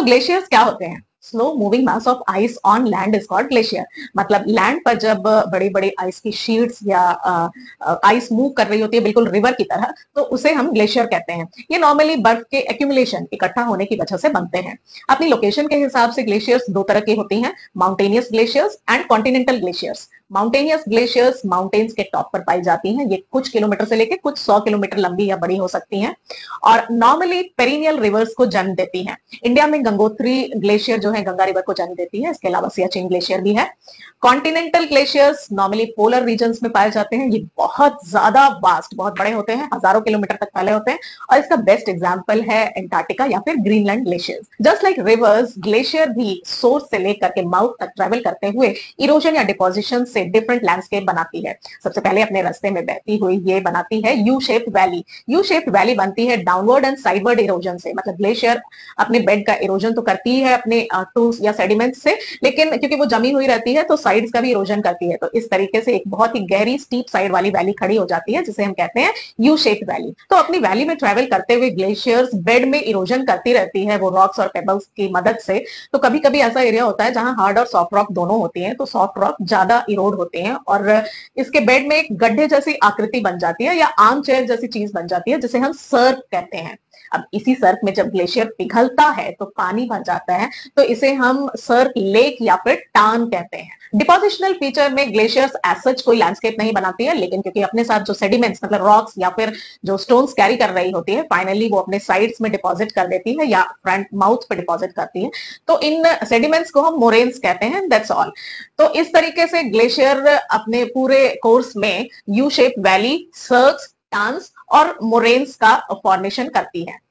Glaciers क्या होते हैं? Slow moving mass of ice on land is called glacier. मतलब लैंड पर जब बड़ी बड़ी आइस की शीट्स या आइस मूव कर रही होती है बिल्कुल रिवर की तरह, तो उसे हम ग्लेशियर कहते हैं। ये नॉर्मली बर्फ के एक्यूमुलेशन, इकट्ठा होने की वजह से बनते हैं। अपनी लोकेशन के हिसाब से ग्लेशियर्स दो तरह की होती हैं, mountainous glaciers and continental glaciers. Mountainous glaciers mountains के टॉप पर पाई जाती हैं। ये कुछ किलोमीटर से लेकर कुछ 100 किलोमीटर लंबी या बड़ी हो सकती हैं और नॉर्मली पेरिनियल रिवर्स को जन्म देती हैं। इंडिया में गंगोत्री ग्लेशियर जो है गंगा रिवर को जन्म देती है। इसके अलावा सियाचिन ग्लेशियर भी है। Continental glaciers normally polar regions में पाए जाते हैं। ये बहुत ज्यादा वास्ट, बहुत बड़े होते हैं, हजारों किलोमीटर तक फैले होते हैं और इसका बेस्ट एग्जांपल है एंटार्क्टिका या फिर Greenland glaciers. Just like reverse, glacier भी सोर्स से लेकर के माउथ तक ट्रेवल करते हुए इरोजन या डिपोजिशन से डिफरेंट लैंडस्केप बनाती है। सबसे पहले अपने रास्ते में बहती हुई ये बनाती है U shape valley. U shape valley बनती है डाउनवर्ड एंड साइडवर्ड इरोजन से। मतलब ग्लेशियर अपने बेड का इरोजन तो करती है अपने टूल्स या सेडिमेंट्स से, लेकिन क्योंकि वो जमी हुई रहती है तो साइड्स का भी इरोजन करती है। तो इस तरीके से एक बहुत ही गहरी स्टीप साइड वाली वैली खड़ी हो जाती है जिसे हम कहते हैं यू शेप वैली। तो अपनी वैली में ट्रेवल करते हुए ग्लेशियर्स बेड में इरोजन करती रहती है वो रॉक्स और पेबल्स की मदद से। तो कभी कभी ऐसा एरिया होता है जहां हार्ड और सॉफ्ट रॉक दोनों होती हैं, तो सॉफ्ट रॉक ज्यादा इरोड होते हैं और इसके बेड में एक गड्ढे जैसी आकृति बन जाती है या आर्म चेयर जैसी चीज बन जाती है जिसे हम सर्क कहते हैं। अब इसी सर्क में जब ग्लेशियर पिघलता है तो पानी भर जाता है, तो इसे हम सर्क लेक या फिर टान कहते हैं। डिपोजिशनल फीचर में ग्लेशियर्स एज सच कोई लैंडस्केप नहीं बनाती है, लेकिन क्योंकि अपने साथ जो सेडिमेंट्स मतलब रॉक्स या फिर जो स्टोन्स कैरी कर रही होती है, फाइनली वो अपने साइड्स में डिपॉजिट कर देती है या फ्रंट माउथ पे डिपॉजिट करती है। तो इन सेडिमेंट्स को हम मोरेन्स कहते हैं। That's all. तो इस तरीके से ग्लेशियर अपने पूरे कोर्स में यू शेप वैली, सर्क्स, टान्स और मोरेन्स का फॉर्मेशन करती है।